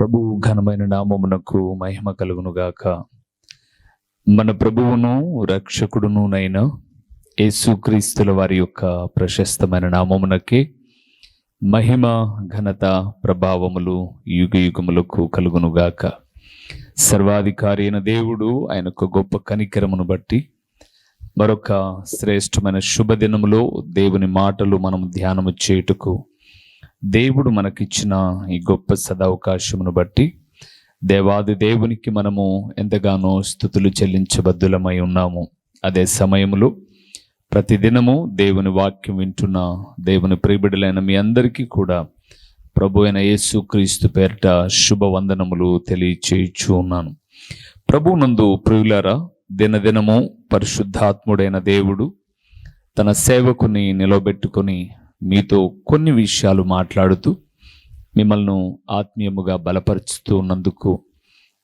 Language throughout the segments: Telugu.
ప్రభు ఘనమైన నామమునకు మహిమ కలుగునుగాక. మన ప్రభువును రక్షకుడునునైన యేసుక్రీస్తుల వారి యొక్క ప్రశస్తమైన నామమునకే మహిమ ఘనత ప్రభావములు యుగ యుగములకు కలుగునుగాక. సర్వాధికారి అయిన దేవుడు ఆయన యొక్క గొప్ప కనికరమును బట్టి మరొక శ్రేష్టమైన శుభదినములో దేవుని మాటలు మనం ధ్యానము చేయుటకు దేవుడు మనకిచ్చిన ఈ గొప్ప సదవకాశమును బట్టి దేవాది దేవునికి మనము ఎంతగానో స్తుతులు చెల్లించబద్దులమై ఉన్నాము. అదే సమయంలో ప్రతిదినము దేవుని వాక్యం వింటున్న దేవుని ప్రియబిడ్డలైన మీ అందరికీ కూడా ప్రభు అయిన యేసుక్రీస్తు పేరిట శుభవందనములు తెలియచేయచ్చు ఉన్నాను. ప్రభువునందు ప్రియులారా, దినదినము పరిశుద్ధాత్ముడైన దేవుడు తన సేవకుని నిలబెట్టుకొని మీతో కొన్ని విషయాలు మాట్లాడుతూ మిమ్మల్ని ఆత్మీయముగా బలపరుచుతూ ఉన్నందుకు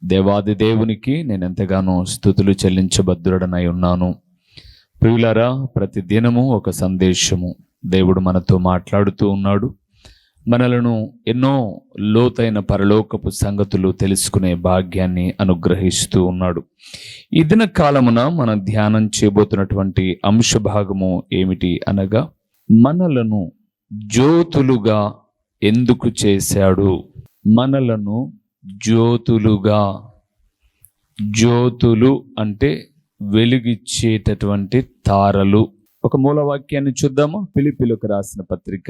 దేవాది దేవునికి నేను ఎంతగానో స్తుతులు చెల్లించబద్దుడనై ఉన్నాను. ప్రియులారా, ప్రతి దినము ఒక సందేశము దేవుడు మనతో మాట్లాడుతూ ఉన్నాడు. మనలను ఎన్నో లోతైన పరలోకపు సంగతులు తెలుసుకునే భాగ్యాన్ని అనుగ్రహిస్తూ ఉన్నాడు. ఈ దిన కాలమున మనం ధ్యానం చేయబోతున్నటువంటి అంశభాగము ఏమిటి అనగా, మనలను జ్యోతులుగా ఎందుకు చేశాడు? మనలను జ్యోతులుగా. జ్యోతులు అంటే వెలుగిచ్చేటటువంటి తారలు. ఒక మూలవాక్యాన్ని చూద్దామా? ఫిలిప్పీయులకు రాసిన పత్రిక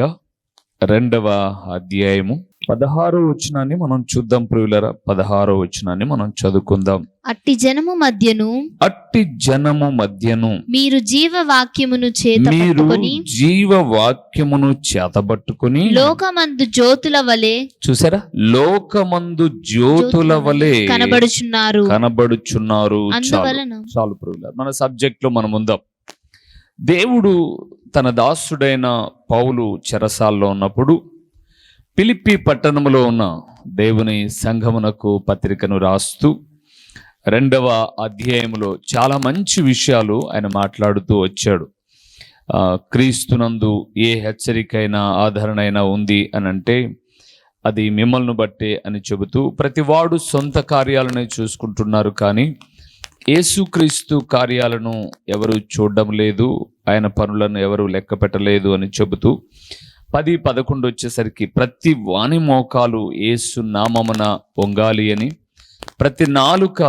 2వ అధ్యాయము 16వ వచనాన్ని మనం చూద్దాం. ప్రియులారా, 16వ వచనాన్ని మనం చదువుకుందాం. అట్టి జనము మధ్యను మీరు జీవవాక్యమును చేతబట్టుకొని లోకమందు జ్యోతుల వలె, చూసారా, లోకమందు జ్యోతుల వలె కనబడుచున్నారు. చాలు ప్రియులారా, మన సబ్జెక్ట్ లో మనం ఉందాం. దేవుడు తన దాసుడైన పౌలు చెరసాల్లో ఉన్నప్పుడు ఫిలిప్పీ పట్టణంలో ఉన్న దేవుని సంఘమునకు పత్రికను రాస్తూ 2వ అధ్యాయంలో చాలా మంచి విషయాలు ఆయన మాట్లాడుతూ వచ్చాడు. క్రీస్తునందు ఏ హెచ్చరికైనా ఆదరణైనా ఉంది అని అంటే అది మిమ్మల్ని బట్టే అని చెబుతూ, ప్రతివాడు సొంత కార్యాలను చూసుకుంటున్నారు, కానీ యేసుక్రీస్తు కార్యాలను ఎవరు చూడడం లేదు, ఆయన పనులను ఎవరు లెక్క పెట్టలేదు అని చెబుతూ 10-11 వచ్చేసరికి ప్రతి వాని మోకాలు యేసు నామమున వంగాలి అని, ప్రతి నాలుక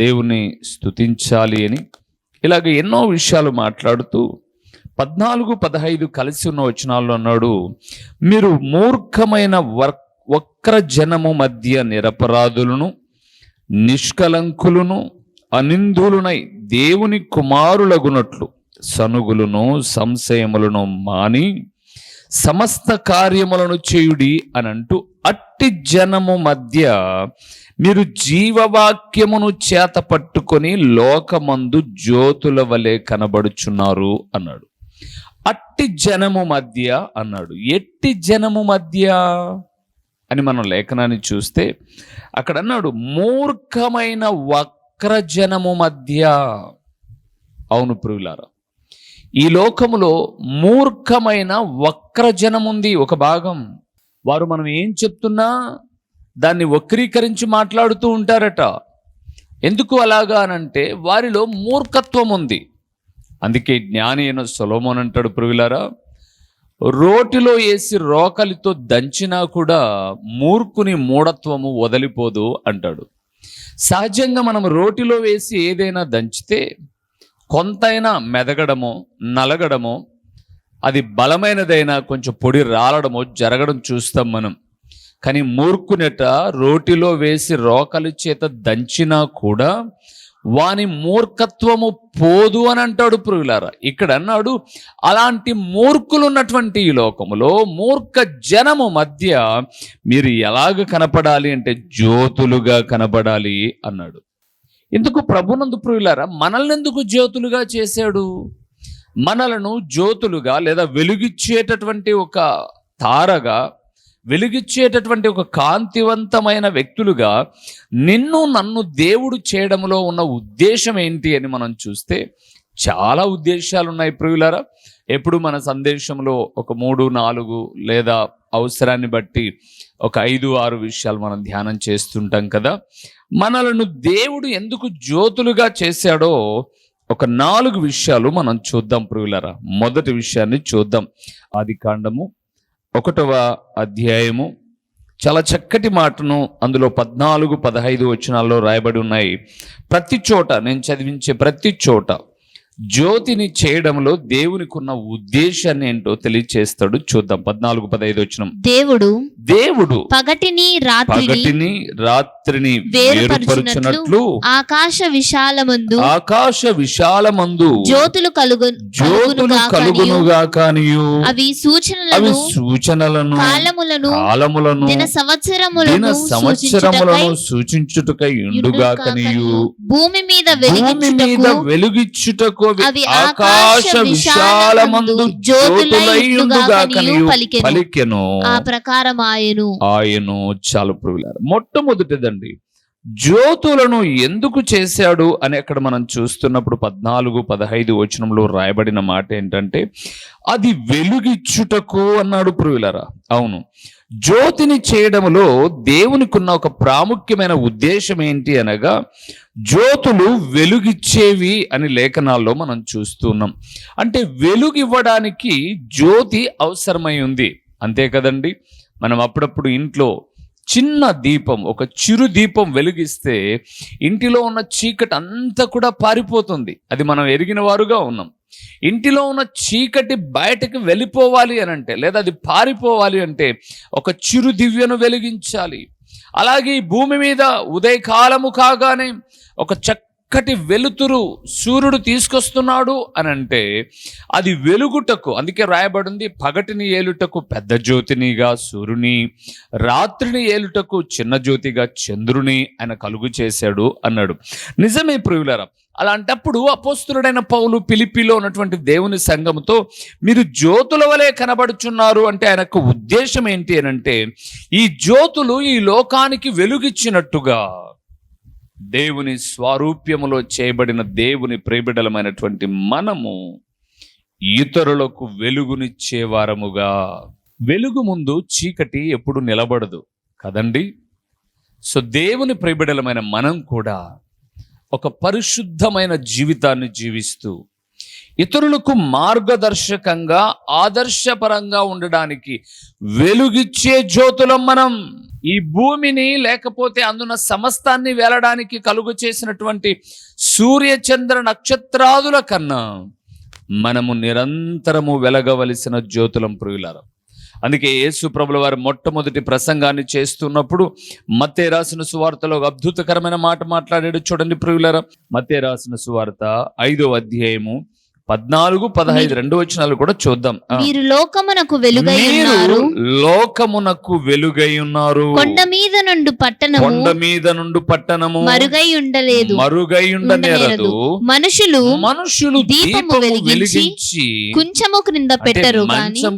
దేవుని స్తుతించాలి అని, ఇలాగ ఎన్నో విషయాలు మాట్లాడుతూ 14-15 కలిసి ఉన్న వచనాల్లో అన్నాడు, మీరు మూర్ఖమైన వక్ర జనము మధ్య నిరపరాధులను నిష్కలంకులను అనిందులునై దేవుని కుమారులగునట్లు సనుగులను సంశయములను మాని సమస్త కార్యములను చేయుడి అని అంటూ, అట్టి జనము మధ్య మీరు జీవవాక్యమును చేత పట్టుకొని లోకమందు జ్యోతుల వలె కనబడుచున్నారు అన్నాడు. అట్టి జనము మధ్య అన్నాడు. ఎట్టి జనము మధ్య అని మనం లేఖనాన్ని చూస్తే అక్కడ అన్నాడు, మూర్ఖమైన వక్రజనము మధ్య. అవును ప్రియులారా, ఈ లోకములో మూర్ఖమైన వక్రజనం ఉంది. ఒక భాగం వారు మనం ఏం చెప్తున్నా దాన్ని వక్రీకరించి మాట్లాడుతూ ఉంటారట. ఎందుకు అలాగా అనంటే వారిలో మూర్ఖత్వం ఉంది. అందుకే జ్ఞాని అయిన సొలొమోను అంటాడు, ప్రియులారా, రోటిలో వేసి రోకలితో దంచినా కూడా మూర్ఖుని మూఢత్వము వదిలిపోదు అంటాడు. సహజంగా మనం రోటిలో వేసి ఏదైనా దంచితే కొంతైనా మెదగడమో నలగడమో, అది బలమైనదైనా కొంచెం పొడి రాలడమో జరగడం చూస్తాం మనం. కానీ మూర్ఖునట రోటిలో వేసి రోకలి చేత దంచినా కూడా వాని మూర్ఖత్వము పోదు అని అంటాడు ప్రియులారా. ఇక్కడ అన్నాడు, అలాంటి మూర్ఖులు ఉన్నటువంటి ఈ లోకములో మూర్ఖ జనము మధ్య మీరు ఎలాగ కనపడాలి అంటే జ్యోతులుగా కనపడాలి అన్నాడు. ఎందుకు ప్రభునందు ప్రియులారా, మనల్ని ఎందుకు జ్యోతులుగా చేశాడు? మనలను జ్యోతులుగా లేదా వెలుగిచ్చేటటువంటి ఒక తారగా, వెలుగిచ్చేటటువంటి ఒక కాంతివంతమైన వ్యక్తులుగా నిన్ను నన్ను దేవుడు చేయడంలో ఉన్న ఉద్దేశం ఏంటి అని మనం చూస్తే చాలా ఉద్దేశాలు ఉన్నాయి ప్రియులారా. ఎప్పుడు మన సందేశంలో ఒక 3-4 లేదా అవసరాన్ని బట్టి ఒక 5-6 విషయాలు మనం ధ్యానం చేస్తుంటాం కదా. మనలను దేవుడు ఎందుకు జ్యోతులుగా చేశాడో ఒక 4 విషయాలు మనం చూద్దాం ప్రియులారా. మొదటి విషయాన్ని చూద్దాం. ఆదికాండము 1వ అధ్యాయము చాలా చక్కటి మాటను అందులో 14-15 వచనాల్లో రాయబడి ఉన్నాయి. ప్రతి చోట నేను చదివించే ప్రతి చోట జ్యోతిని చేయడంలో దేవునికి ఉన్న ఉద్దేశాన్ని ఏంటో తెలియచేస్తాడు. చూద్దాం 14-15 వచనం. దేవుడు పగటిని రాత్రిని వేరుపరచునట్లు ఆకాశ విశాలమందు జ్యోతులు కలుగునుగా కానియు అవి సూచనలను కాలములను దిన సంవత్సరములను సూచించుటకై ఉండుగా కనియు భూమి మీద వెలుగిచ్చుటకు అవి ఆకాశ విశాలమందు జ్యోతులైయుండుగా కనియు పలికెను. ఆ ప్రకారం ఆయను. చాలు ప్రియులారా, మొట్టమొదటిదండి జ్యోతులను ఎందుకు చేశాడు అని అక్కడ మనం చూస్తున్నప్పుడు 14-15 వచనంలో రాయబడిన మాట ఏంటంటే అది వెలుగిచ్చుటకు అన్నాడు ప్రియులారా. అవును, జ్యోతిని చేయడంలో దేవునికి ఉన్న ఒక ప్రాముఖ్యమైన ఉద్దేశం ఏంటి అనగా జ్యోతులు వెలుగిచ్చేవి అని లేఖనాల్లో మనం చూస్తున్నాం. అంటే వెలుగివ్వడానికి జ్యోతి అవసరమై ఉంది, అంతే కదండి. మనం అప్పుడప్పుడు ఇంట్లో చిన్న దీపం, ఒక చిరు దీపం వెలిగిస్తే ఇంటిలో ఉన్న చీకటి అంతా కూడా పారిపోతుంది. అది మనం ఎరిగిన వారుగా ఉన్నాం. ఇంటిలో ఉన్న చీకటి బయటకు వెళ్ళిపోవాలి అని అంటే, లేదా అది పారిపోవాలి అంటే ఒక చిరు దివ్యను వెలిగించాలి. అలాగే ఈ భూమి మీద ఉదయకాలము కాగానే ఒక చక్కటి వెలుతురు సూర్యుడు తీసుకొస్తున్నాడు అని అంటే అది వెలుగుటకు, అందుకే రాయబడింది పగటిని ఏలుటకు పెద్ద జ్యోతినిగా సూర్యుని, రాత్రిని ఏలుటకు చిన్న జ్యోతిగా చంద్రుని ఆయన కలుగు చేశాడు అన్నాడు. నిజమే ప్రియులారా. అలాంటప్పుడు అపోస్తలుడైన పౌలు ఫిలిప్పీలో ఉన్నటువంటి దేవుని సంఘముతో మీరు జ్యోతుల వలె కనబడుచున్నారు అంటే ఆయనకు ఉద్దేశం ఏంటి అని అంటే ఈ జ్యోతులు ఈ లోకానికి వెలుగిచ్చినట్టుగా దేవుని స్వరూప్యములో చేయబడిన దేవుని ప్రియబిడ్డలమైనటువంటి మనము ఇతరులకు వెలుగునిచ్చే వారముగా. వెలుగు ముందు చీకటి ఎప్పుడు నిలబడదు కదండి. సో దేవుని ప్రియబిడ్డలమైన మనం కూడా ఒక పరిశుద్ధమైన జీవితాన్ని జీవిస్తూ ఇతరులకు మార్గదర్శకంగా ఆదర్శపరంగా ఉండడానికి వెలుగిచ్చే జ్యోతులం మనం. ఈ భూమిని లేకపోతే అందున సమస్తాన్ని వేలడానికి కలుగు చేసినటువంటి సూర్య చంద్ర నక్షత్రాదుల కన్నా మనము నిరంతరము వెలగవలసిన జ్యోతులం ప్రియులారా. అందుకే యేసు ప్రభుల వారు మొట్టమొదటి ప్రసంగాన్ని చేస్తున్నప్పుడు మత్తయి రాసిన సువార్తలో అద్భుతకరమైన మాట మాట్లాడాడు. చూడండి ప్రియులారా, మత్తయి రాసిన సువార్త 5వ అధ్యాయము 14-15 2 వచనాలు కూడా చూద్దాం. మీరు లోకమునకు వెలుగై ఉన్నారు. కొండ మీద నుండి పట్టణము మరుగై ఉండనేరదు. మనుషులు దీపము వెలిగించి కొంచెము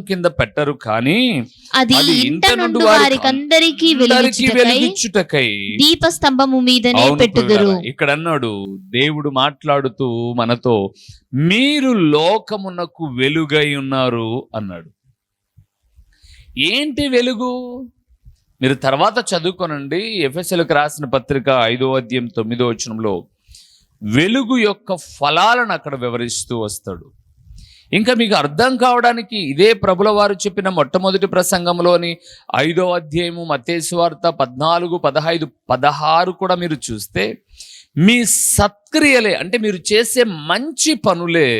కింద పెట్టరు కానీ అది ఇంట నుండి వారికందరికీ వెలిగించుటకై దీపస్తంభము మీదనే పెట్టుదురు. ఇక్కడ అన్నాడు దేవుడు మాట్లాడుతూ మనతో, మీరు లోకమునకు వెలుగై ఉన్నారు అన్నాడు. ఏంటి వెలుగు? మీరు తర్వాత చదువుకోనండి. ఎఫెసీయులకు రాసిన పత్రిక 5వ అధ్యాయం 9వ వచనంలో వెలుగు యొక్క ఫలాలను అక్కడ వివరిస్తూ వస్తాడు. ఇంకా మీకు అర్థం కావడానికి ఇదే ప్రభుల వారు చెప్పిన మొట్టమొదటి ప్రసంగంలోని 5వ అధ్యాయము మత్తయి సువార్త 14, 15, 16 కూడా మీరు చూస్తే మీ సత్క్రియలే అంటే మీరు చేసే మంచి పనులే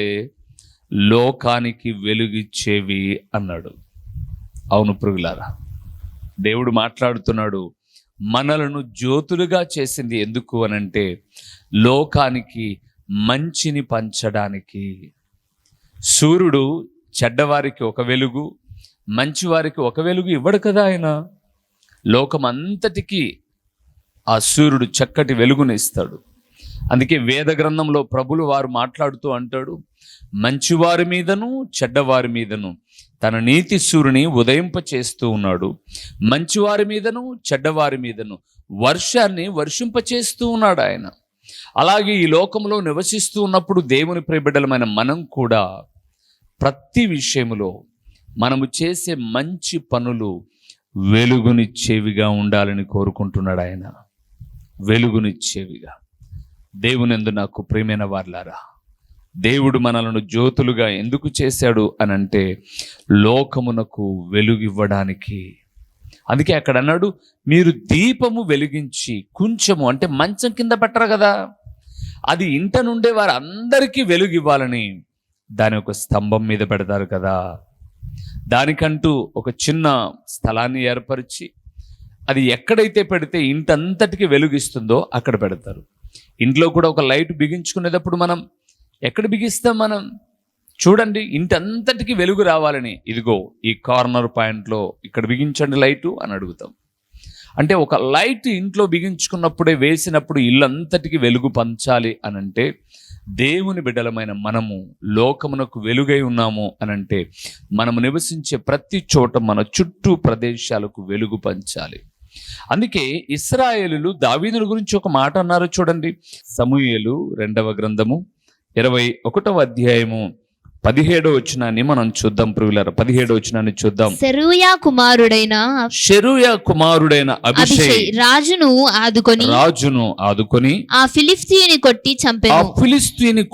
లోకానికి వెలుగిచ్చేవి అన్నాడు. అవును ప్రియులారా, దేవుడు మాట్లాడుతున్నాడు. మనలను జ్యోతులుగా చేసింది ఎందుకు అనంటే లోకానికి మంచిని పంచడానికి. సూర్యుడు చెడ్డవారికి ఒక వెలుగు, మంచివారికి ఒక వెలుగు ఇవ్వడు కదా ఆయన. లోకమంతటికీ ఆ సూర్యుడు చక్కటి వెలుగుని ఇస్తాడు. అందుకే వేద గ్రంథంలో ప్రభులు వారు మాట్లాడుతూ అంటాడు, మంచివారి మీదను చెడ్డవారి మీదను తన నీతి సూర్యుని ఉదయింప చేస్తూ ఉన్నాడు. మంచివారి మీదను చెడ్డవారి మీదను వర్షాన్ని వర్షింపచేస్తూ ఉన్నాడు ఆయన. అలాగే ఈ లోకంలో నివసిస్తూ ఉన్నప్పుడు దేవుని ప్రియబిడ్డలమైన మనం కూడా ప్రతి విషయములో మనము చేసే మంచి పనులు వెలుగునిచ్చేవిగా ఉండాలని కోరుకుంటున్నాడు ఆయన. వెలుగునిచ్చేవిగా. దేవునందు నాకు ప్రియమైన వారలారా, దేవుడు మనలను జ్యోతులుగా ఎందుకు చేశాడు అనంటే లోకమునకు వెలుగివ్వడానికి. అందుకే అక్కడ అన్నాడు, మీరు దీపము వెలిగించి కొంచెము, అంటే మంచం కింద పెట్టరు కదా, అది ఇంట నుండే వారు అందరికీ వెలుగు ఇవ్వాలని దాని ఒక స్తంభం మీద పెడతారు కదా. దానికంటూ ఒక చిన్న స్థలాన్ని ఏర్పరిచి అది ఎక్కడైతే పెడితే ఇంటంతటికి వెలుగిస్తుందో అక్కడ పెడతారు. ఇంట్లో కూడా ఒక లైట్ బిగించుకునేటప్పుడు మనం ఎక్కడ బిగిస్తాం? మనం చూడండి, ఇంటంతటికి వెలుగు రావాలని, ఇదిగో ఈ కార్నర్ పాయింట్లో ఇక్కడ బిగించండి లైటు అని అడుగుతాం. అంటే ఒక లైట్ ఇంట్లో బిగించుకున్నప్పుడే, వేసినప్పుడు ఇల్లంతటికి వెలుగు పంచాలి అనంటే, దేవుని బిడ్డలమైన మనము లోకమునకు వెలుగై ఉన్నాము అనంటే మనము నివసించే ప్రతి చోట మన చుట్టూ ప్రదేశాలకు వెలుగు పంచాలి. అందుకే ఇశ్రాయేలులు దావీదుని గురించి ఒక మాట అన్నారు చూడండి. సమూయేలు 2వ గ్రంథము 21వ అధ్యాయము 17వ వచనాన్ని మనం చూద్దాం ప్రియులారా. 17వ వచనాన్ని చూద్దాం. సెరూయా కుమారుడైన అబీషై రాజును ఆదుకొని ఆ ఫిలిష్తీయుని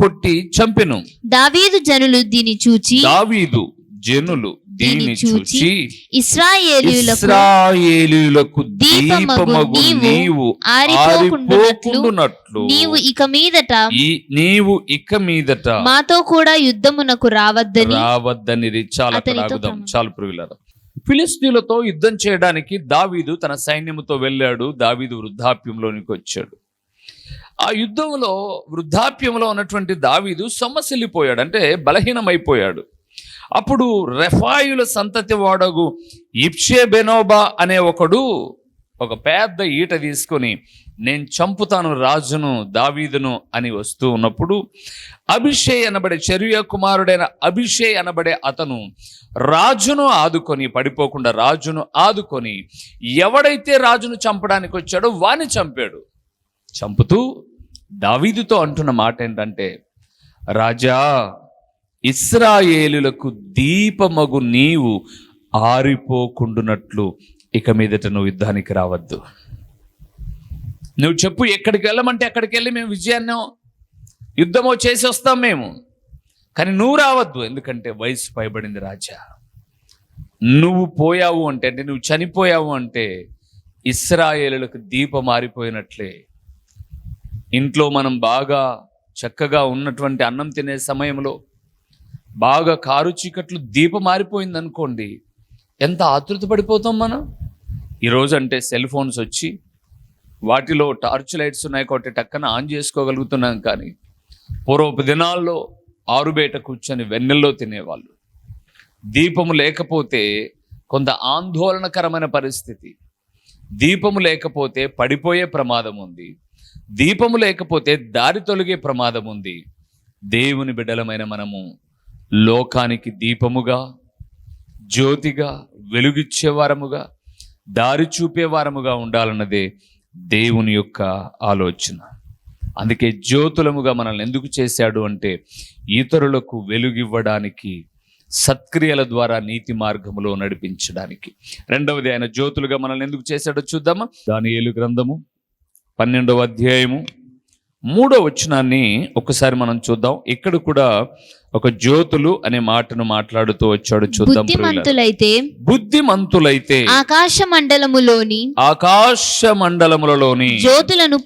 కొట్టి చంపెను. దావీదు జనులు దీని చూచి ఇశ్రాయేలీయులకు దీపమగు నీవు ఆరిపోకుండునట్లు నీవు ఇక మీదట మాతో కూడా యుద్ధమునకు రావద్దనిది. చాలు ప్రియులారా. ఫిలిష్తీయులతో యుద్ధం చేయడానికి దావీదు తన సైన్యముతో వెళ్ళాడు. దావీదు వృద్ధాప్యంలోనికి వచ్చాడు. ఆ యుద్ధంలో వృద్ధాప్యంలో ఉన్నటువంటి దావీదు సొమ్మసిల్లిపోయాడు, అంటే బలహీనమైపోయాడు. అప్పుడు రెఫాయుల సంతతి వాడగు ఇప్షేబెనోబా అనే ఒకడు ఒక పెద్ద ఈట తీసుకొని, నేను చంపుతాను రాజును దావీదును అని వస్తూ ఉన్నప్పుడు, అబీషై అనబడే చెరుయా కుమారుడైన అబీషై అనబడే అతను రాజును ఆదుకొని, పడిపోకుండా రాజును ఆదుకొని, ఎవడైతే రాజును చంపడానికి వచ్చాడో వాని చంపాడు. చంపుతూ దావీదుతో అంటున్న మాట ఏంటంటే, రాజా, ఇశ్రాయేలులకు దీపమగు నీవు ఆరిపోకుండునట్లు ఇక మీదట నువ్వు యుద్ధానికి రావద్దు. నువ్వు చెప్పు, ఎక్కడికి వెళ్ళమంటే అక్కడికి వెళ్ళి మేము విజయాన్నో యుద్ధమో చేసి వస్తాం మేము, కానీ నువ్వు రావద్దు. ఎందుకంటే వయసు పైబడింది రాజా. నువ్వు పోయావు అంటే నువ్వు చనిపోయావు అంటే ఇశ్రాయేలులకు దీపం ఆరిపోయినట్లే. ఇంట్లో మనం బాగా చక్కగా ఉన్నటువంటి అన్నం తినే సమయంలో బాగా కారు చీకట్లు దీపం మారిపోయింది అనుకోండి, ఎంత ఆతృత పడిపోతాం మనం. ఈరోజు అంటే సెల్ ఫోన్స్ వచ్చి వాటిలో టార్చ్ లైట్స్ ఉన్నాయి కాబట్టి టక్కన ఆన్ చేసుకోగలుగుతున్నాం. కానీ పూర్వపు దినాల్లో ఆరుబయట కూర్చొని వెన్నెల్లో తినేవాళ్ళు. దీపము లేకపోతే కొంత ఆందోళనకరమైన పరిస్థితి. దీపము లేకపోతే పడిపోయే ప్రమాదం ఉంది. దీపము లేకపోతే దారి తొలగే ప్రమాదం ఉంది. దేవుని బిడ్డలమైన మనము లోకానికి దీపముగా, జ్యోతిగా, వెలుగిచ్చేవారముగా, దారి చూపేవారముగా ఉండాలన్నదే దేవుని యొక్క ఆలోచన. అందుకే జ్యోతులముగా మనల్ని ఎందుకు చేశాడు అంటే ఇతరులకు వెలుగివ్వడానికి, సత్క్రియల ద్వారా నీతి మార్గములో నడిపించడానికి. రెండవది, ఆయన జ్యోతులుగా మనల్ని ఎందుకు చేశాడో చూద్దామా. దానియేలు గ్రంథము 12వ అధ్యాయము 3వ వచనాన్ని ఒకసారి మనం చూద్దాం. ఇక్కడ కూడా ఒక జ్యోతులు అనే మాటను మాట్లాడుతూ వచ్చాడు. చూద్దాం. బుద్ధిమంతులైతే ఆకాశ మండలములలోని జ్యోతులను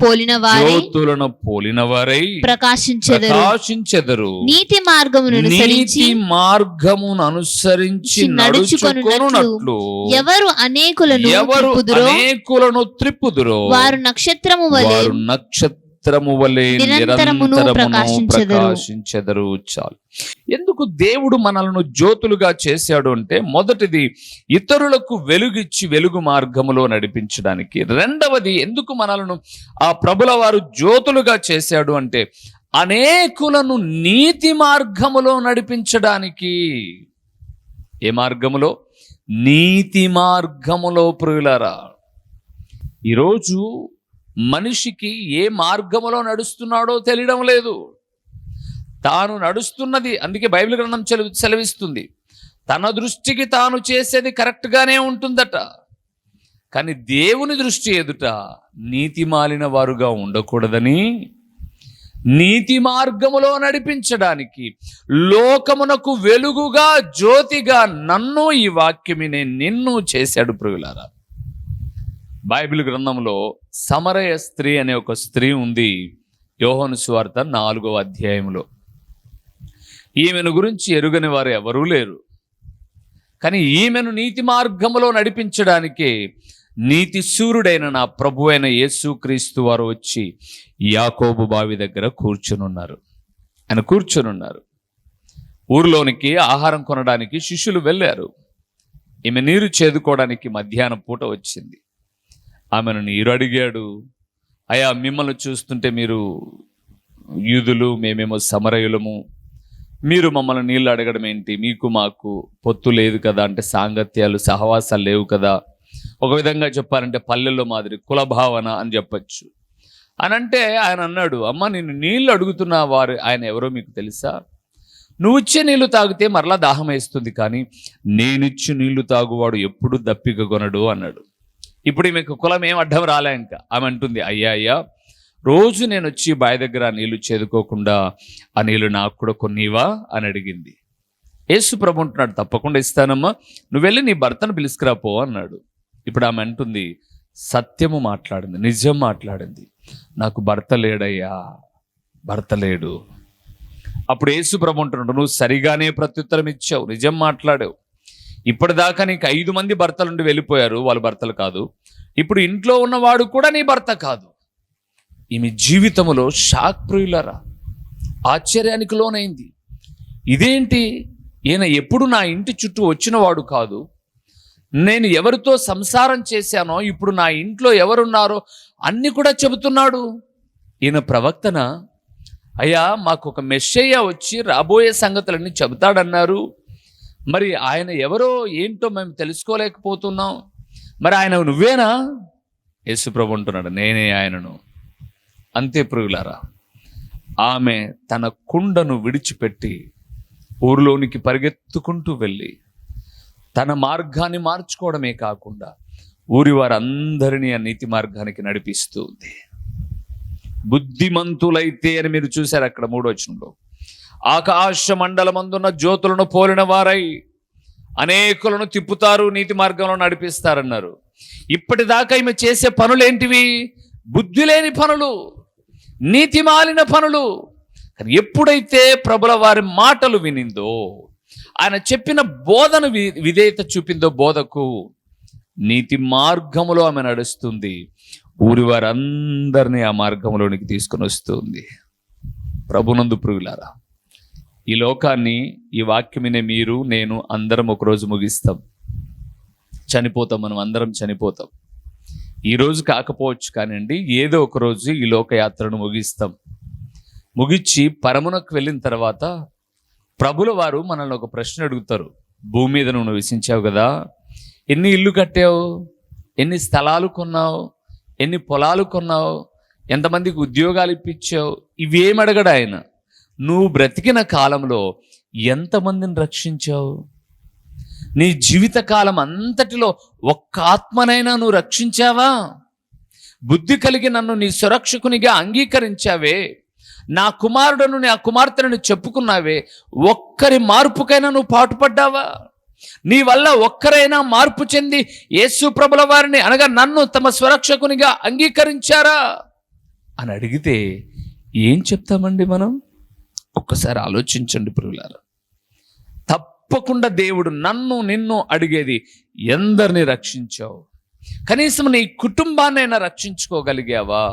పోలిన వారై ప్రకాశించెదరు. నీతి మార్గమును అనుసరించి నడుచుకొనున్నట్లు ఎవరు అనేకులను త్రిప్పుదురో వారు నక్షత్రము వలె నిరంతరమును ప్రకాశించెదరు. చాలు. ఎందుకు దేవుడు మనలను జ్యోతులుగా చేశాడు అంటే, మొదటిది ఇతరులకు వెలుగిచ్చి వెలుగు మార్గములో నడిపించడానికి. రెండవది, ఎందుకు మనలను ఆ ప్రభుల వారు జ్యోతులుగా చేశాడు అంటే అనేకులను నీతి మార్గములో నడిపించడానికి. ఏ మార్గములో? నీతి మార్గములో. ప్రియులారా, ఈరోజు మనిషికి ఏ మార్గములో నడుస్తున్నాడో తెలియడం లేదు. తాను నడుస్తున్నది, అందుకే బైబిల్ గ్రంథం సెలవిస్తుంది, తన దృష్టికి తాను చేసేది కరెక్ట్గానే ఉంటుందట. కానీ దేవుని దృష్టి ఎదుట నీతి మాలిన వారుగా ఉండకూడదని, నీతి మార్గములో నడిపించడానికి, లోకమునకు వెలుగుగా జ్యోతిగా నన్ను, ఈ వాక్యమినే నిన్ను చేశాడు ప్రియులారా. బైబిల్ గ్రంథంలో సమరయ స్త్రీ అనే ఒక స్త్రీ ఉంది, యోహాను సువార్త 4వ అధ్యాయంలో. ఈమెను గురించి ఎరుగని వారు ఎవరూ లేరు. కానీ ఈమెను నీతి మార్గములో నడిపించడానికే నీతి సూర్యుడైన నా ప్రభు అయిన యేసుక్రీస్తు వారు వచ్చి యాకోబు బావి దగ్గర కూర్చునున్నారు. ఆయన కూర్చునున్నారు. ఊరిలోనికి ఆహారం కొనడానికి శిష్యులు వెళ్ళారు. ఈమె నీరు చేదుకోవడానికి మధ్యాహ్నం పూట వచ్చింది. ఆమెను నీరు అడిగాడు. అయ్యా, మిమ్మల్ని చూస్తుంటే మీరు యూదులు, మేమేమో సమరయులము, మీరు మమ్మల్ని నీళ్ళు అడగడం ఏంటి? మీకు మాకు పొత్తు లేదు కదా, అంటే సాంగత్యాలు సహవాసాలు లేవు కదా. ఒక విధంగా చెప్పాలంటే పల్లెల్లో మాదిరి కులభావన అని చెప్పచ్చు. అని అంటే ఆయన అన్నాడు, అమ్మ నేను నీళ్ళు అడుగుతున్న వారు ఆయన ఎవరో మీకు తెలుసా? నువ్వు ఇచ్చే నీళ్లు తాగితే మరలా దాహం వేస్తుంది, కానీ నేనిచ్చి నీళ్లు తాగువాడు ఎప్పుడు దప్పిక కొనడు అన్నాడు. ఇప్పుడు ఈమెకు కులం ఏం అడ్డం రాలే. ఇంకా ఆమె అంటుంది, అయ్యా రోజు నేను వచ్చి బావి దగ్గర నీళ్లు చేదుకోకుండా ఆ నీళ్లు నాకు కూడా కొన్నివా అని అడిగింది. యేసు ప్రభు అంటున్నాడు, తప్పకుండా ఇస్తానమ్మా, నువ్వు వెళ్ళి నీ భర్తను పిలుచుకురాపో అన్నాడు. ఇప్పుడు ఆమె అంటుంది, సత్యము మాట్లాడింది, నిజం మాట్లాడింది, నాకు భర్త లేడయ్యా, భర్త లేడు. అప్పుడు యేసు ప్రభు అంటున్నాడు, నువ్వు సరిగానే ప్రత్యుత్తరం ఇచ్చావు, నిజం మాట్లాడావు. ఇప్పటిదాకా నీకు 5 మంది భర్తలుండి వెళ్ళిపోయారు, వాళ్ళు భర్తలు కాదు. ఇప్పుడు ఇంట్లో ఉన్నవాడు కూడా నీ భర్త కాదు. ఈమె జీవితంలో షాక్ ప్రియులారా, ఆశ్చర్యానికి లోనైంది. ఇదేంటి, ఈయన ఎప్పుడు నా ఇంటి చుట్టూ వచ్చినవాడు కాదు, నేను ఎవరితో సంసారం చేశానో, ఇప్పుడు నా ఇంట్లో ఎవరున్నారో అన్ని కూడా చెబుతున్నాడు. ఈయన ప్రవక్తన? అయ్యా, మాకు ఒక మెస్సయ్య వచ్చి రాబోయే సంగతులన్నీ చెబుతాడన్నారు. మరి ఆయన ఎవరో ఏంటో మేము తెలుసుకోలేకపోతున్నాం. మరి ఆయన నువ్వేనా? యేసుప్రభు అంటున్నాడు, నేనే ఆయనను. అంతే ప్రియులారా, ఆమె తన కుండను విడిచిపెట్టి ఊరిలోనికి పరిగెత్తుకుంటూ వెళ్ళి తన మార్గాన్ని మార్చుకోవడమే కాకుండా ఊరి వారందరినీ ఆ నీతి మార్గానికి నడిపిస్తుంది. బుద్ధిమంతులైతే అని మీరు చూశారు అక్కడ 3వ వచనంలో, ఆకాశ మండలమందున్న జ్యోతులను పోలిన వారై అనేకులను తిప్పుతారు, నీతి మార్గంలో నడిపిస్తారన్నారు. ఇప్పటిదాకా ఈమె చేసే పనులేంటివి? బుద్ధి లేని పనులు, నీతి మాలిన పనులు. కానీ ఎప్పుడైతే ప్రభుల వారి మాటలు వినిందో, ఆయన చెప్పిన బోధన విధేయత చూపిందో బోధకు, నీతి మార్గములో ఆమె నడుస్తుంది. ఊరి వారందరినీ ఆ మార్గంలోనికి తీసుకొని వస్తుంది. ప్రభునందు ప్రియులారా, ఈ లోకాన్ని, ఈ వాక్యమినే మీరు నేను అందరం ఒకరోజు ముగిస్తాం, చనిపోతాం. మనం అందరం చనిపోతాం. ఈ రోజు కాకపోవచ్చు కానివ్వండి, ఏదో ఒక రోజు ఈ లోకయాత్రను ముగిస్తాం. ముగించి పరమునకు వెళ్ళిన తర్వాత ప్రభుల వారు మనల్ని ఒక ప్రశ్న అడుగుతారు. భూమి మీద నువ్వు నివసించావు కదా, ఎన్ని ఇల్లు కట్టావు, ఎన్ని స్థలాలు కొన్నావు, ఎన్ని పొలాలు కొన్నావు, ఎంతమందికి ఉద్యోగాలు ఇప్పించావు, ఇవేం అడగడు ఆయన. నువ్వు బ్రతికిన కాలంలో ఎంతమందిని రక్షించావు? నీ జీవితకాలం అంతటిలో ఒక్క ఆత్మనైనా నువ్వు రక్షించావా? బుద్ధి కలిగి నన్ను నీ సురక్షకునిగా అంగీకరించావే, నా కుమారుడును నా కుమార్తెను చెప్పుకున్నావే, ఒక్కరి మార్పుకైనా నువ్వు పాటుపడ్డావా? నీ వల్ల ఒక్కరైనా మార్పు చెంది యేసు ప్రభుల వారిని అనగా నన్ను తమ స్వరక్షకునిగా అంగీకరించారా అని అడిగితే ఏం చెప్తామండి మనం? ఒక్కసారి ఆలోచించండి ప్రియులారా. తప్పకుండా దేవుడు నన్ను నిన్ను అడిగేది, ఎందరిని రక్షించావు? కనీసం నీ కుటుంబాన్నైనా రక్షించుకోగలిగావా?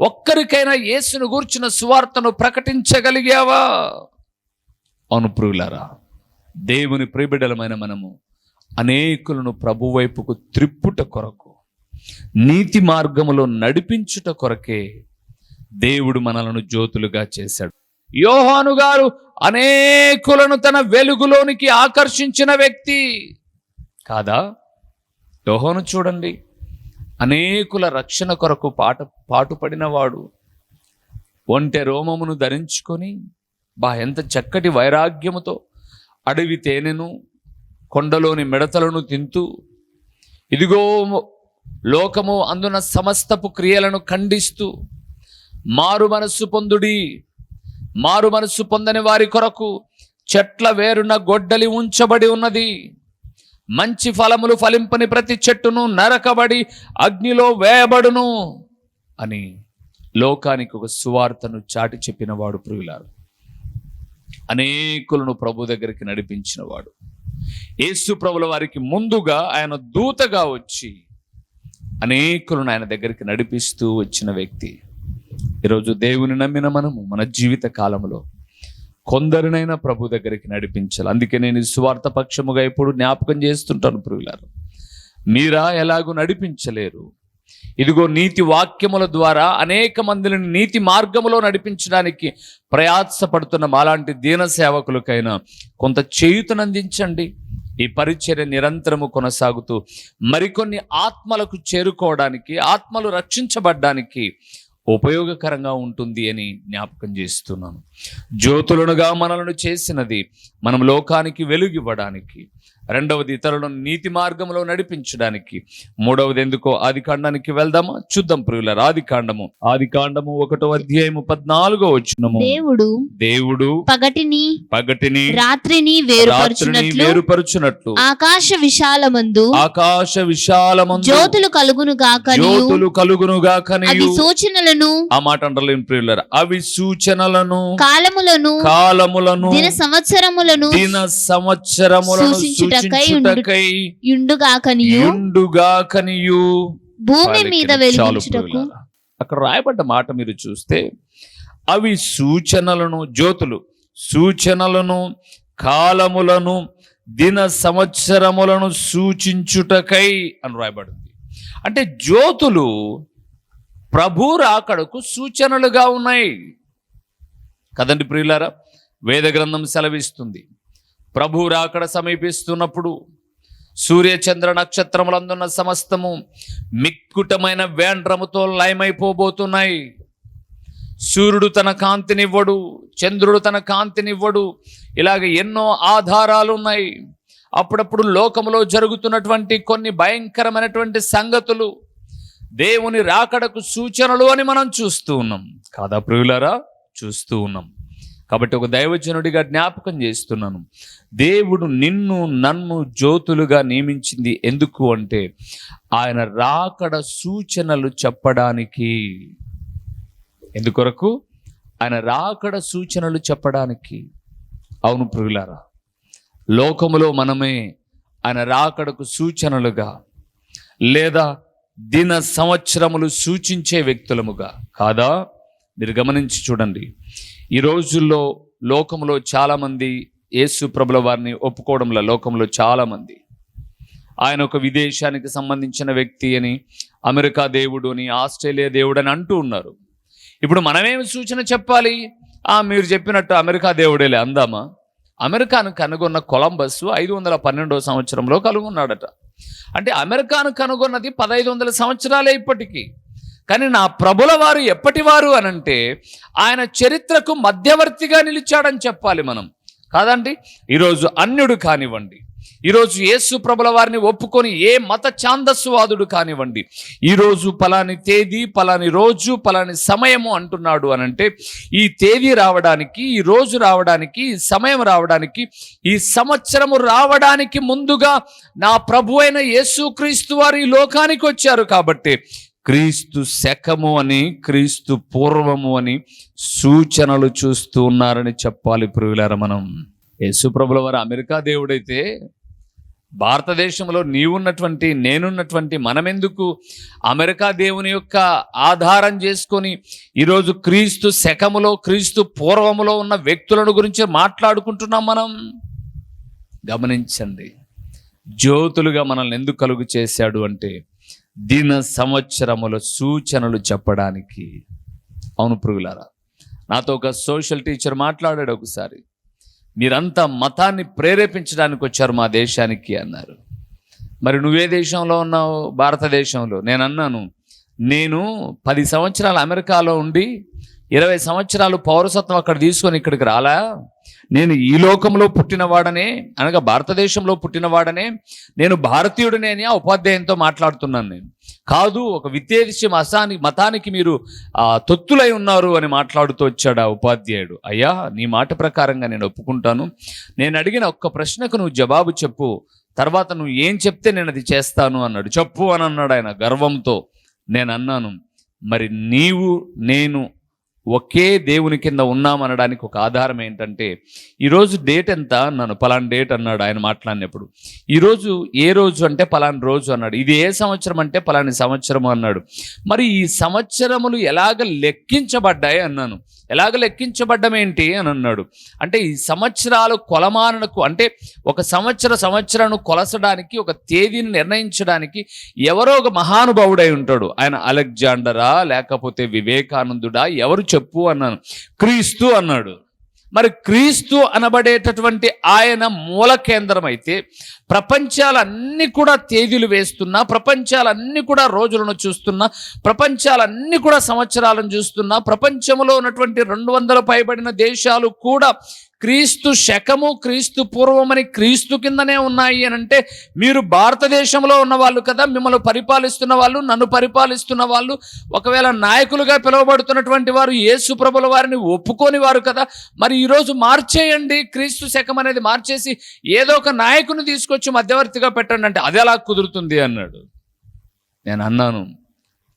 ఒక్కరికైనా యేసును గూర్చిన సువార్తను ప్రకటించగలిగావా? అవును ప్రియులారా, దేవుని ప్రియబిడ్డలమైన మనము అనేకులను ప్రభు వైపుకు త్రిప్పుట కొరకు, నీతి మార్గములో నడిపించుట కొరకే దేవుడు మనలను జ్యోతులుగా చేశాడు. యోహాను గారు అనేకులను తన వెలుగులోనికి ఆకర్షించిన వ్యక్తి కాదా? యోహాను చూడండి, అనేకుల రక్షణ కొరకు పాటుపడినవాడు. ఒంటె రోమమును ధరించుకొని ఎంత చక్కటి వైరాగ్యముతో అడవి తేనెను కొండలోని మిడతలను తింటూ, ఇదిగో లోకము అందున సమస్తపు క్రియలను ఖండిస్తూ, మారు మనస్సు పొందుడి, మారు మనస్సు పొందని వారి కొరకు చెట్ల వేరున గొడ్డలి ఉంచబడి ఉన్నది, మంచి ఫలములు ఫలింపని ప్రతి చెట్టును నరకబడి అగ్నిలో వేయబడును అని లోకానికి ఒక సువార్తను చాటి చెప్పినవాడు ప్రియులారు. అనేకులను ప్రభు దగ్గరికి నడిపించినవాడు. యేసు ప్రభుల వారికి ముందుగా ఆయన దూతగా వచ్చి అనేకులను ఆయన దగ్గరికి నడిపిస్తూ వచ్చిన వ్యక్తి. ఈరోజు దేవుని నమ్మిన మనము మన జీవిత కాలంలో కొందరినైనా ప్రభు దగ్గరికి నడిపించాలి. అందుకే నేను ఈ సువార్త పక్షముగా ఎప్పుడు జ్ఞాపకం చేస్తుంటాను ప్రియులారు, మీరా ఎలాగూ నడిపించలేరు. ఇదిగో నీతి వాక్యముల ద్వారా అనేక మందిని నీతి మార్గములో నడిపించడానికి ప్రయాసపడుతున్న మాలాంటి దీన సేవకులకైనా కొంత చేయూతనందించండి. ఈ పరిచర్య నిరంతరము కొనసాగుతూ మరికొన్ని ఆత్మలకు చేరుకోవడానికి, ఆత్మలు రక్షించబడ్డానికి ఉపయోగకరంగా ఉంటుంది అని జ్ఞాపకం చేస్తున్నాను. జ్యోతులనుగా మనలను చేసినది మనం లోకానికి వెలుగివ్వడానికి, రెండవది ఇతరులను నీతి మార్గంలో నడిపించడానికి, మూడవది ఎందుకో ఆదికాండానికి వెళ్దామా? చూద్దాం ప్రియులారా. ఆదికాండము 1వ అధ్యాయము 14వ వచనము. దేవుడు పగటిని రాత్రిని వేరుపరచునట్లు ఆకాశ విశాలమందు జ్యోతులు కలుగును గాకనియు సూచనలను, ఆ మాట అంటారు ప్రియులారా, అవి సూచనలను, కాలములను దిన సంవత్సరములను యుండుగాకనియు భూమి మీద వెలుగించుటకు. అక్కడ రాయబడ్డ మాట మీరు చూస్తే, అవి సూచనలను, జ్యోతులు సూచనలను, కాలములను, దిన సంవత్సరములను సూచించుటకై అని రాయబడింది. అంటే జ్యోతులు ప్రభు రాకడకు సూచనలుగా ఉన్నాయి కదండి ప్రియులారా. వేద గ్రంథం సెలవిస్తుంది, ప్రభు రాకడ సమీపిస్తున్నప్పుడు సూర్య చంద్ర నక్షత్రములందున్న సమస్తము మిక్కుటమైన వేండ్రముతో లయమైపోబోతున్నాయి. సూర్యుడు తన కాంతినివ్వడు, చంద్రుడు తన కాంతినివ్వడు. ఇలాగ ఎన్నో ఆధారాలు ఉన్నాయి. అప్పుడప్పుడు లోకములో జరుగుతున్నటువంటి కొన్ని భయంకరమైనటువంటి సంగతులు దేవుని రాకడకు సూచనలు అని మనం చూస్తూ ఉన్నాం కాదా ప్రియులారా? చూస్తూ ఉన్నాం. కాబట్టి ఒక దైవజనుడిగా జ్ఞాపకం చేస్తున్నాను, దేవుడు నిన్ను నన్ను జ్యోతులుగా నియమించింది ఎందుకు అంటే ఆయన రాకడ సూచనలు చెప్పడానికి. ఎందుకొరకు? ఆయన రాకడ సూచనలు చెప్పడానికి. అవును ప్రియులారా, లోకములో మనమే ఆయన రాకడకు సూచనలుగా లేదా దిన సంవత్సరములు సూచించే వ్యక్తులముగా కాదా? మీరు గమనించి చూడండి. ఈ రోజుల్లో లోకంలో చాలామంది యేసు ప్రభుల వారిని ఒప్పుకోవడంలో, లోకంలో చాలామంది ఆయన ఒక విదేశానికి సంబంధించిన వ్యక్తి అని, అమెరికా దేవుడు అని, ఆస్ట్రేలియా దేవుడు అని అంటూ ఉన్నారు. ఇప్పుడు మనమేమి సూచన చెప్పాలి? మీరు చెప్పినట్టు అమెరికా దేవుడేలే అందామా? అమెరికాను కనుగొన్న కొలంబస్ 512వ సంవత్సరంలో కనుగొన్నాడట. అంటే అమెరికాను కనుగొన్నది 1500 సంవత్సరాలే ఇప్పటికీ. కానీ నా ప్రభుల వారు ఎప్పటివారు అనంటే ఆయన చరిత్రకు మధ్యవర్తిగా నిలిచాడని చెప్పాలి మనం కాదండి. ఈరోజు అన్యుడు కానివ్వండి, ఈరోజు యేసు ప్రభుల వారిని ఒప్పుకొని ఏ మత ఛాందస్సువాదుడు కానివ్వండి, ఈరోజు పలాని తేదీ, పలాని రోజు, పలాని సమయము అంటున్నాడు అనంటే ఈ తేదీ రావడానికి, ఈ రోజు రావడానికి, ఈ సమయం రావడానికి, ఈ సంవత్సరము రావడానికి ముందుగా నా ప్రభు అయిన యేసుక్రీస్తు వారు ఈ లోకానికి వచ్చారు. కాబట్టి క్రీస్తు శకము అని, క్రీస్తు పూర్వము అని సూచనలు చూస్తూ ఉన్నారని చెప్పాలి ప్రియులారా. మనం యేసు ప్రభుల వారు అమెరికా దేవుడైతే భారతదేశంలో నీవున్నటువంటి, నేనున్నటువంటి మనమెందుకు అమెరికా దేవుని యొక్క ఆధారం చేసుకొని ఈరోజు క్రీస్తు శకములో, క్రీస్తు పూర్వములో ఉన్న వ్యక్తులను గురించి మాట్లాడుకుంటున్నాం మనం? గమనించండి, జ్యోతులుగా మనల్ని ఎందుకు కలుగు చేశాడు అంటే దిన సంవత్సరముల సూచనలు చెప్పడానికి. అవును ప్రియులారా, నాతో ఒక సోషల్ టీచర్ మాట్లాడాడు ఒకసారి. మీరంతా మతాన్ని ప్రేరేపించడానికి వచ్చారు మా దేశానికి అన్నారు. మరి నువ్వే దేశంలో ఉన్నావు? భారతదేశంలో. నేను అన్నాను, నేను 10 సంవత్సరాలు అమెరికాలో ఉండి 20 సంవత్సరాలు పౌరసత్వం అక్కడ తీసుకొని ఇక్కడికి రాలా? నేను ఈ లోకంలో పుట్టినవాడనే, అనగా భారతదేశంలో పుట్టినవాడనే, నేను భారతీయుడనే అని ఆ ఉపాధ్యాయునితో మాట్లాడుతున్నాను. నేను కాదు, ఒక విదేశీ మతానికి మీరు తొత్తులై ఉన్నారు అని మాట్లాడుతూ వచ్చాడు ఆ ఉపాధ్యాయుడు. అయ్యా, నీ మాట ప్రకారంగా నేను ఒప్పుకుంటాను. నేను అడిగిన ఒక్క ప్రశ్నకు నువ్వు జవాబు చెప్పు, తర్వాత నువ్వు ఏం చెప్తే నేను అది చేస్తాను అన్నాడు. చెప్పు అని అన్నాడు ఆయన గర్వంతో. నేను అన్నాను, మరి నీవు నేను ఒకే దేవుని కింద ఉన్నామనడానికి ఒక ఆధారం ఏంటంటే, ఈరోజు డేట్ ఎంత అన్నాను. పలానా డేట్ అన్నాడు ఆయన మాట్లాడినప్పుడు. ఈరోజు ఏ రోజు అంటే పలానా రోజు అన్నాడు. ఇది ఏ సంవత్సరం అంటే పలాని సంవత్సరము అన్నాడు. మరి ఈ సంవత్సరములు ఎలాగ లెక్కించబడ్డాయి అన్నాను. ఎలాగ లెక్కించబడ్డం ఏంటి అని అన్నాడు. అంటే ఈ సంవత్సరాలు కొలమానకు, అంటే ఒక సంవత్సరాన్ని కొలసడానికి, ఒక తేదీని నిర్ణయించడానికి ఎవరో ఒక మహానుభావుడై ఉంటాడు. ఆయన అలెగ్జాండరా, లేకపోతే వివేకానందుడా, ఎవరు చెప్పు అన్నాను. క్రీస్తు అన్నాడు. మరి క్రీస్తు అనబడేటటువంటి ఆయన మూల కేంద్రం అయితే, ప్రపంచాలన్నీ కూడా తేదీలు వేస్తున్నా, ప్రపంచాలన్నీ కూడా రోజులను చూస్తున్నా, ప్రపంచాలన్నీ కూడా సంవత్సరాలను చూస్తున్నా, ప్రపంచంలో ఉన్నటువంటి 200 పైబడిన దేశాలు కూడా క్రీస్తు శకము, క్రీస్తు పూర్వమని, క్రీస్తు కిందనే ఉన్నాయి అని అంటే, మీరు భారతదేశంలో ఉన్న వాళ్ళు కదా, మిమ్మల్ని పరిపాలిస్తున్న వాళ్ళు, నన్ను పరిపాలిస్తున్న వాళ్ళు, ఒకవేళ నాయకులుగా పిలువబడుతున్నటువంటి వారు యేసు ప్రభుల వారిని ఒప్పుకోని వారు కదా. మరి ఈరోజు మార్చేయండి, క్రీస్తు శకం అనేది మార్చేసి ఏదో ఒక నాయకుని తీసుకొచ్చి మధ్యవర్తిగా పెట్టండి అంటే అది ఎలా కుదురుతుంది అన్నాడు. నేను అన్నాను,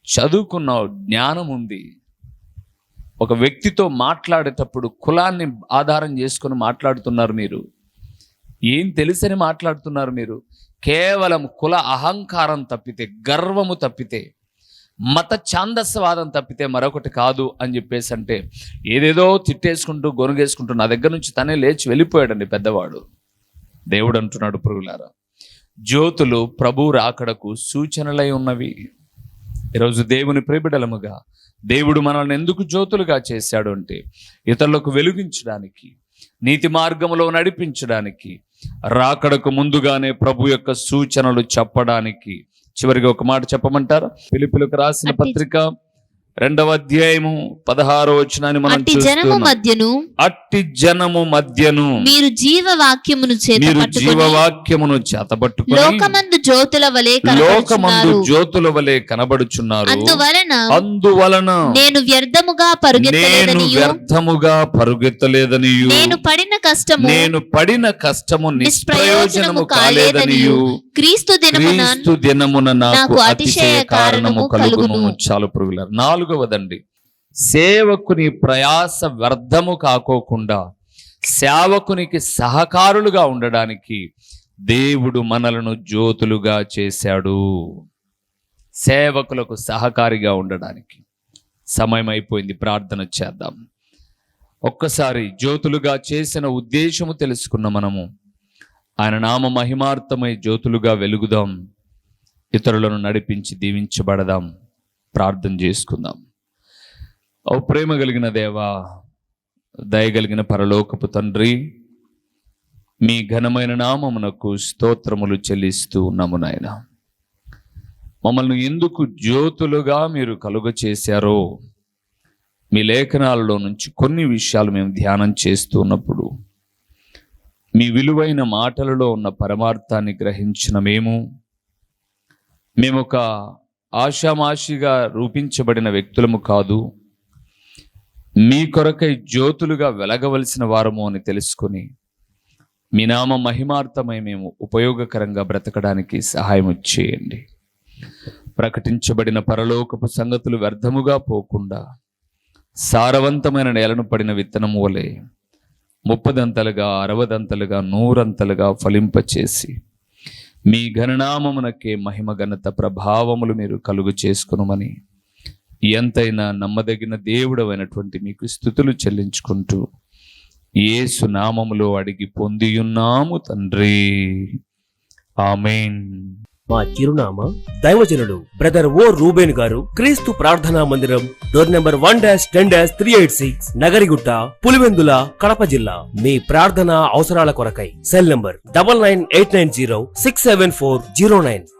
చదువుకున్నావు, జ్ఞానం ఉంది. ఒక వ్యక్తితో మాట్లాడేటప్పుడు కులాన్ని ఆధారం చేసుకొని మాట్లాడుతున్నారు మీరు. ఏం తెలుసని మాట్లాడుతున్నారు మీరు? కేవలం కుల అహంకారం తప్పితే, గర్వము తప్పితే, మత ఛాందస్వాదం తప్పితే మరొకటి కాదు అని చెప్పేసి అంటే ఏదేదో తిట్టేసుకుంటూ గొనుగేసుకుంటూ నా దగ్గర నుంచి తనే లేచి వెళ్ళిపోయాడండి పెద్దవాడు. దేవుడు అంటున్నాడు, ప్రియులారా, జ్యోతులు ప్రభు రాకడకు సూచనలై ఉన్నవి. ఈరోజు దేవుని ప్రియబిడ్డలముగా దేవుడు మనల్ని ఎందుకు జ్యోతులుగా చేశాడు అంటే, ఇతరులకు వెలిగించడానికి, నీతి మార్గంలో నడిపించడానికి, రాకడకు ముందుగానే ప్రభు యొక్క సూచనలు చెప్పడానికి. చివరిగా ఒక మాట చెప్పమంటారా? ఫిలిప్పీయులకు రాసిన పత్రిక 2వ అధ్యాయము 16వ వచనాన్ని మనం అట్టి జనము మధ్యను మీరు జీవవాక్యమును చేతపట్టుకొని లోకమందు జ్యోతుల వలె కనబడుచున్నారు. అందువలన నేను వ్యర్థముగా పరుగెత్తలేదనియు నేను పడిన కష్టము నిష్ప్రయోజనము కాలేదనియు క్రీస్తు దినమున నాకు అతిశయ కారణము కలుగును. చాలు ప్రియులారా. 4వదండి, సేవకుని ప్రయాస వ్యర్థము కాకోకుండా సేవకునికి సహకారులుగా ఉండడానికి దేవుడు మనలను జ్యోతులుగా చేశాడు. సేవకులకు సహకారిగా ఉండడానికి. సమయం అయిపోయింది, ప్రార్థన చేద్దాం. ఒక్కసారి జ్యోతులుగా చేసిన ఉద్దేశము తెలుసుకున్న మనము ఆయన నామ మహిమార్థమై జ్యోతులుగా వెలుగుదాం, ఇతరులను నడిపించి దీవించబడదాం. ప్రార్థన చేసుకుందాం. ఓ ప్రేమ కలిగిన దేవా, దయగలిగిన పరలోకపు తండ్రి, మీ ఘనమైన నామమునకు స్తోత్రములు చెల్లిస్తూ ఉన్నాము నాయన. మమ్మల్ని ఎందుకు జ్యోతులుగా మీరు కలుగ చేశారో మీ లేఖనాలలో నుంచి కొన్ని విషయాలు మేము ధ్యానం చేస్తూ ఉన్నప్పుడు మీ విలువైన మాటలలో ఉన్న పరమార్థాన్ని గ్రహించిన మేము ఒక ఆషామాషిగా రూపించబడిన వ్యక్తులము కాదు, మీ కొరకై జ్యోతులుగా వెలగవలసిన వారము అని తెలుసుకొని మీ నామ మహిమార్థమై మేము ఉపయోగకరంగా బ్రతకడానికి సహాయం చేయండి. ప్రకటించబడిన పరలోకపు సంగతులు వ్యర్థముగా పోకుండా సారవంతమైన నేలను పడిన విత్తనము వలె 30దంతలుగా 60దంతలుగా 100అంతలుగా ఫలింపచేసి మీ ఘననామమునకే మహిమ ఘనత ప్రభావములు మీరు కలుగు చేసుకునుమని ఎంతైనా నమ్మదగిన దేవుడవైనటువంటి మీకు స్తుతులు చెల్లించుకుంటూ యేసు నామములో అడిగి పొందియున్నాము తండ్రి, ఆమేన్. మా చిరునామా దైవజనులు బ్రదర్ ఓ రూబేన్ గారు, క్రీస్తు ప్రార్థనా మందిరం, డోర్ నెంబర్ 1-386, నగరిగుట్ట, పులివెందుల, కడప జిల్లా. మీ ప్రార్థనా అవసరాల కొరకై సెల్ నంబర్ 9989067409.